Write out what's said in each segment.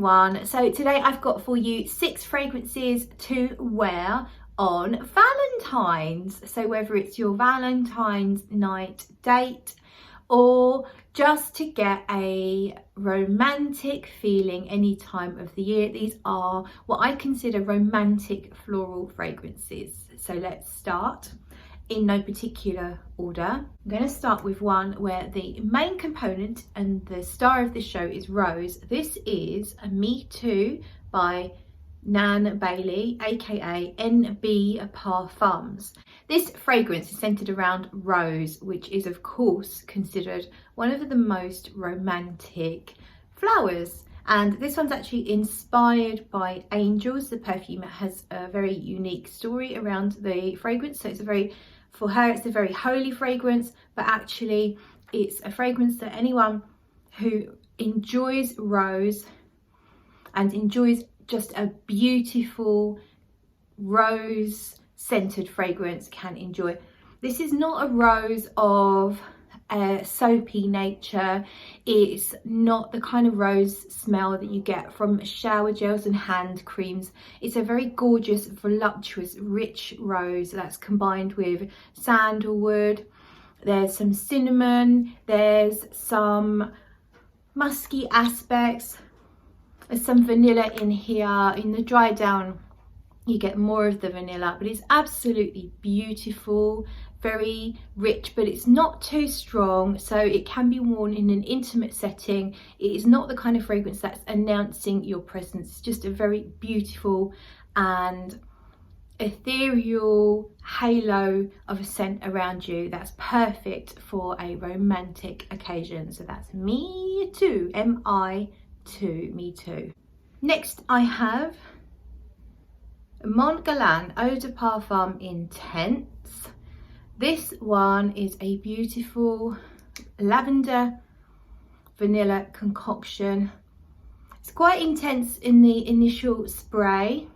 everyone. So today I've got for you 6 fragrances to wear on Valentine's. So whether it's your Valentine's night date or just to get a romantic feeling any time of the year, these are what I consider romantic floral fragrances. So let's start in no particular order. I'm going to start with one where the main component and the star of the show is rose. This is a Me Too by Nan Bailey, aka NB Parfums. This fragrance is centered around rose, which is of course considered one of the most romantic flowers. And this one's actually inspired by angels. The perfume has a very unique story around the fragrance. So it's a very, for her, it's a very holy fragrance, but actually it's a fragrance that anyone who enjoys rose and enjoys just a beautiful rose scented fragrance can enjoy. This is not a rose of a soapy nature. It's not the kind of rose smell that you get from shower gels and hand creams. It's a very gorgeous, voluptuous, rich rose that's combined with sandalwood. There's some cinnamon, there's some musky aspects, there's some vanilla in here. In the dry down you get more of the vanilla, but it's absolutely beautiful, very rich, but it's not too strong, so it can be worn in an intimate setting. It is not the kind of fragrance that's announcing your presence. It's just a very beautiful and ethereal halo of a scent around you that's perfect for a romantic occasion. So that's Me Too, M-I-2, Me Too. Next I have Guerlain Eau de Parfum Intense. This one is a beautiful lavender vanilla concoction. It's quite intense in the initial spray.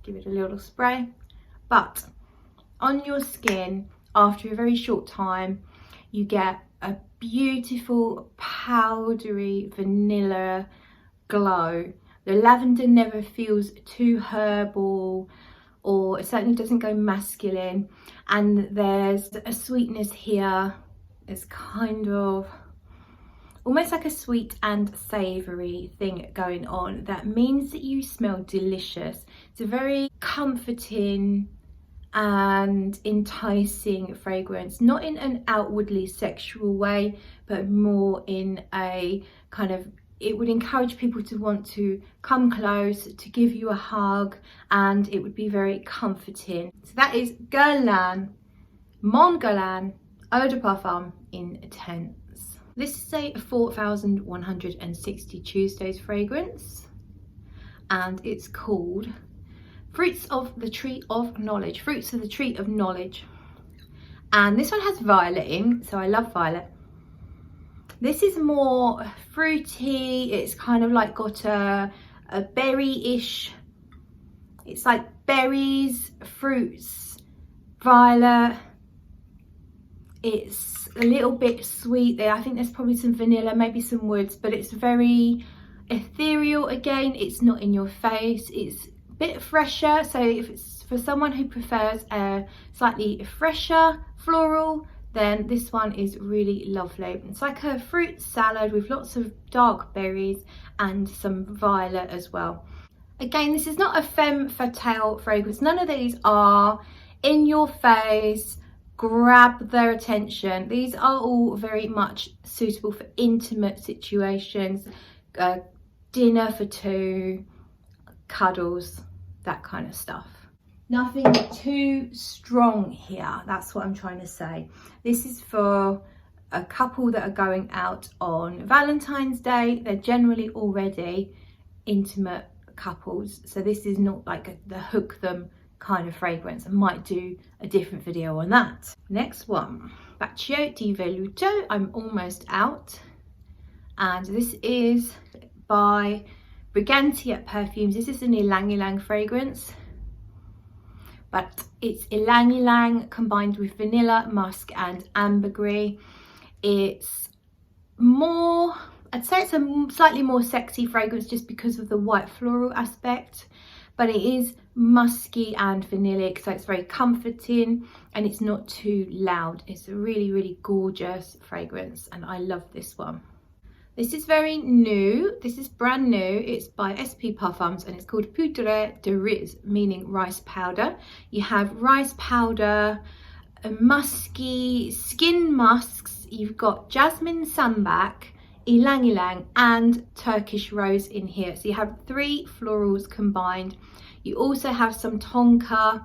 Give it a little spray, but on your skin after a very short time you get a beautiful powdery vanilla glow. The lavender never feels too herbal, or it certainly doesn't go masculine, and there's a sweetness here. It's kind of almost like a sweet and savoury thing going on that means that you smell delicious. It's a very comforting and enticing fragrance, not in an outwardly sexual way, but more in a kind of, it would encourage people to want to come close, to give you a hug, and it would be very comforting. So that is Guerlain, Guerlain Eau de Parfum Intense. This is a 4160 Tuesdays fragrance, and it's called Fruits of the Tree of Knowledge. Fruits of the Tree of Knowledge. And this one has violet in, so I love violet. This is more fruity. It's kind of like got a berry-ish. It's like berries, fruits, violet. It's a little bit sweet there. I think there's probably some vanilla, maybe some woods, but it's very ethereal again. It's not in your face. It's a bit fresher. So if it's for someone who prefers a slightly fresher floral, then this one is really lovely. It's like a fruit salad with lots of dark berries and some violet as well. Again, this is not a femme fatale fragrance. None of these are in your face, grab their attention. These are all very much suitable for intimate situations, dinner for two, cuddles, that kind of stuff. Nothing too strong here, that's what I'm trying to say. This is for a couple that are going out on Valentine's Day. They're generally already intimate couples, so this is not like the hook them kind of fragrance. I might do a different video on that. Next one, Bacio di Velluto. I'm almost out, and this is by Brigantia Perfumes. This is an Liang fragrance, but it's Ylang Ylang combined with vanilla, musk and ambergris. It's more I'd say it's a slightly more sexy fragrance just because of the white floral aspect, but it is musky and vanillic, so it's very comforting and it's not too loud. It's a really, really gorgeous fragrance and I love this one. This is very new. This is brand new. It's by SP Parfums and it's called Poudre de Riz, meaning rice powder. You have rice powder, musky skin musks. You've got jasmine sambac, Liang and Turkish rose in here. So you have 3 florals combined. You also have some tonka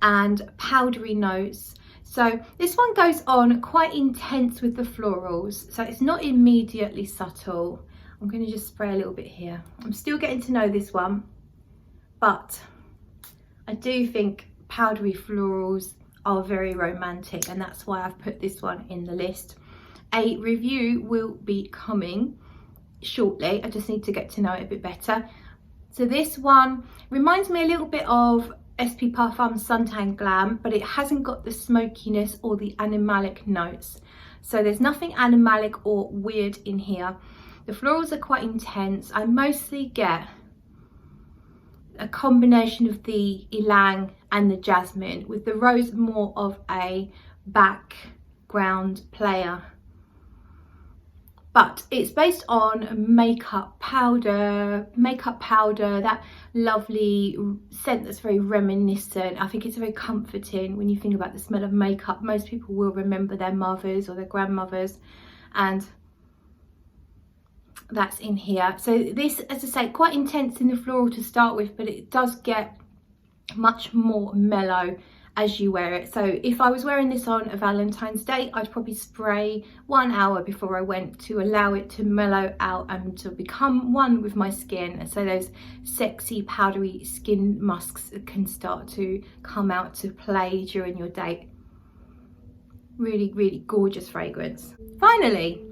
and powdery notes. So this one goes on quite intense with the florals, so it's not immediately subtle. I'm going to just spray a little bit here. I'm still getting to know this one, but I do think powdery florals are very romantic, and that's why I've put this one in the list. A review will be coming shortly. I just need to get to know it a bit better. So this one reminds me a little bit of SP Parfums Suntan Glam, but it hasn't got the smokiness or the animalic notes. So there's nothing animalic or weird in here. The florals are quite intense. I mostly get a combination of the ylang and the jasmine, with the rose more of a background player. But it's based on makeup powder, that lovely scent that's very reminiscent. I think it's very comforting when you think about the smell of makeup. Most people will remember their mothers or their grandmothers, and that's in here. So this, as I say, quite intense in the floral to start with, but it does get much more mellow as you wear it. So if I was wearing this on a Valentine's Day, I'd probably spray 1 hour before I went to allow it to mellow out and to become one with my skin, so those sexy powdery skin musks can start to come out to play during your date. Really, really gorgeous fragrance. Finally,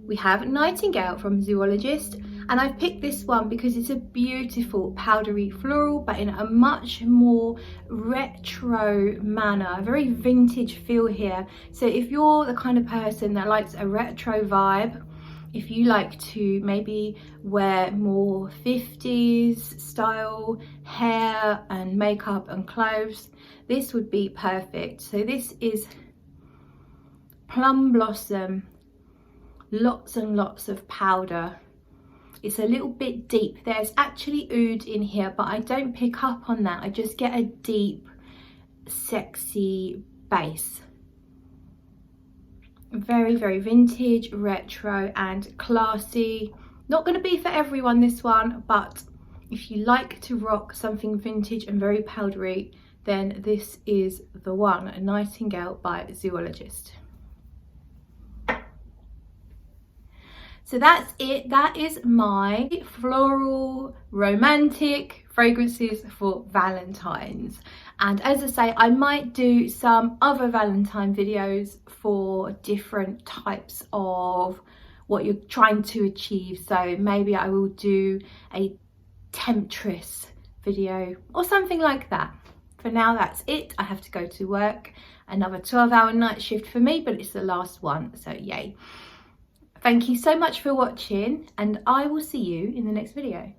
we have Nightingale from Zoologist, and I've picked this one because it's a beautiful powdery floral, but in a much more retro manner, a very vintage feel here. So if you're the kind of person that likes a retro vibe, if you like to maybe wear more 50s style hair and makeup and clothes, this would be perfect. So this is Plum Blossom, lots and lots of powder. It's a little bit deep. There's actually oud in here, but I don't pick up on that. I just get a deep, sexy base. Very, very vintage, retro and classy. Not going to be for everyone, this one, but if you like to rock something vintage and very powdery, then this is the one. A Nightingale by Zoologist. So that's it. That is my floral romantic fragrances for Valentine's. And as I say, I might do some other Valentine videos for different types of what you're trying to achieve. So maybe I will do a temptress video or something like that. For now, that's it. I have to go to work. Another 12-hour night shift for me, but it's the last one, so yay. Thank you so much for watching, and I will see you in the next video.